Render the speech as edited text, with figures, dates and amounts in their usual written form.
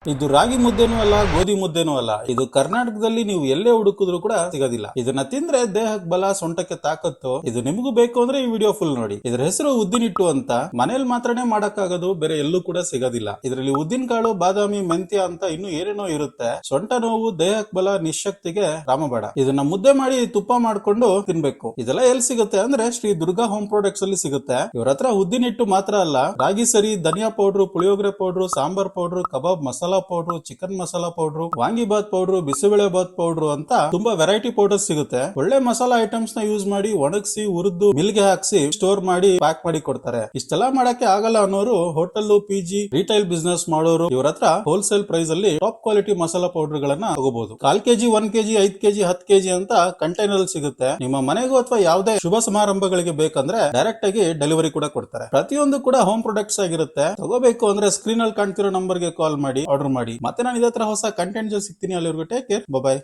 ಇದು ರಾಗಿ ಮುದ್ದೆನೂ ಅಲ್ಲ, ಗೋಧಿ ಮುದ್ದೆನೂ ಅಲ್ಲ. ಇದು ಕರ್ನಾಟಕದಲ್ಲಿ ನೀವು ಎಲ್ಲೇ ಹುಡುಕಿದ್ರು ಕೂಡ ಸಿಗೋದಿಲ್ಲ. ಇದನ್ನ ತಿಂದ್ರೆ ದೇಹಕ್ಕೆ ಬಲ, ಸೊಂಟಕ್ಕೆ ತಾಕತ್ತು. ಇದು ನಿಮಗೂ ಬೇಕು ಅಂದ್ರೆ ಈ ವಿಡಿಯೋ ಫುಲ್ ನೋಡಿ. ಇದ್ರ ಹೆಸರು ಉದ್ದಿನಿಟ್ಟು ಅಂತ. ಮನೇಲಿ ಮಾತ್ರನೇ ಮಾಡಕ್ಕಾಗೋದು, ಬೇರೆ ಎಲ್ಲೂ ಕೂಡ ಸಿಗೋದಿಲ್ಲ. ಇದರಲ್ಲಿ ಉದ್ದಿನ ಕಾಳು, ಬಾದಾಮಿ, ಮೆಂತ್ಯ ಅಂತ ಇನ್ನು ಏನೇನೋ ಇರುತ್ತೆ. ಸೊಂಟ ನೋವು, ದೇಹಕ್ಕೆ ಬಲ, ನಿಶಕ್ತಿಗೆ ರಾಮಬಾಣ. ಇದನ್ನ ಮುದ್ದೆ ಮಾಡಿ ತುಪ್ಪ ಮಾಡ್ಕೊಂಡು ತಿನ್ಬೇಕು. ಇದೆಲ್ಲ ಎಲ್ಲಿ ಸಿಗುತ್ತೆ ಅಂದ್ರೆ ಶ್ರೀ ದುರ್ಗಾ ಹೋಮ್ ಪ್ರಾಡಕ್ಟ್ಸ್ ಅಲ್ಲಿ ಸಿಗುತ್ತೆ. ಇವ್ರ ಹತ್ರ ಉದ್ದಿನಿಟ್ಟು ಮಾತ್ರ ಅಲ್ಲ, ರಾಗಿ ಸರಿ, ಧನಿಯಾ ಪೌಡ್ರು, ಪುಳಿಯೋಗರೆ powder, sambar powder, kebab masala powder, chicken masala powder, ವಾಂಗಿಬಾತ್ ಪೌಡ್ರು, ಬಿಸಿಬೇಳೆ ಬಾತ್ ಪೌಡ್ರು ಅಂತ ತುಂಬಾ ವೆರೈಟಿ ಪೌಡರ್ ಸಿಗುತ್ತೆ. ಒಳ್ಳೆ ಮಸಾಲಾ ಐಟಮ್ಸ್ ನ ಯೂಸ್ ಮಾಡಿ ಒಣಗಿಸಿ, ಹುರಿದು ಮಿಲ್ಗೆ ಹಾಕ್ಸಿ ಸ್ಟೋರ್ ಮಾಡಿ ಪ್ಯಾಕ್ ಮಾಡಿ ಕೊಡ್ತಾರೆ. ಇಷ್ಟೆಲ್ಲ ಮಾಡಕ್ಕೆ ಆಗಲ್ಲ ಅನ್ನೋರು ಹೋಟೆಲ್, ಪಿಜಿ, ರಿಟೈಲ್ ಬಿಸ್ನೆಸ್ ಮಾಡೋರು ಇವ್ರ ಹತ್ರ ಹೋಲ್ಸೇಲ್ ಪ್ರೈಸ್ ಅಲ್ಲಿ ಟಾಪ್ ಕ್ವಾಲಿಟಿ ಮಸಾಲಾ ಪೌಡರ್ ಗಳನ್ನ ತಗೋಬಹುದು. 1/4 kg, 1 kg, 5 kg, 10 kg ಅಂತ ಕಂಟೈನರ್ ಸಿಗುತ್ತೆ. ನಿಮ್ಮ ಮನೆಗೂ ಅಥವಾ ಯಾವುದೇ ಶುಭ ಸಮಾರಂಭಗಳಿಗೆ ಬೇಕಂದ್ರೆ ಡೈರೆಕ್ಟ್ ಆಗಿ ಡೆಲಿವರಿ ಕೂಡ ಕೊಡ್ತಾರೆ. ಪ್ರತಿಯೊಂದು ಕೂಡ ಹೋಮ್ ಪ್ರಾಡಕ್ಟ್ಸ್ ಆಗಿರುತ್ತೆ. ತಗೋಬೇಕು ಅಂದ್ರೆ ಸ್ಕ್ರೀನ್ ಅಲ್ಲಿ ಕಾಣ್ತಿರೋ ನಂಬರ್ ಗೆ ಕಾಲ್ ಮಾಡಿ ಆರ್ಡರ್ ಮಾಡಿ. ಮತ್ತೆ ನಾನು ಇದೇ ತರ ಹೊಸ ಕಂಟೆಂಟ್ ಜೊತೆ ಸಿಗ್ತೀನಿ. ಅಲ್ಲಿವರೆಗೂ ಟೇಕ್ ಕೇರ್, ಬೈ.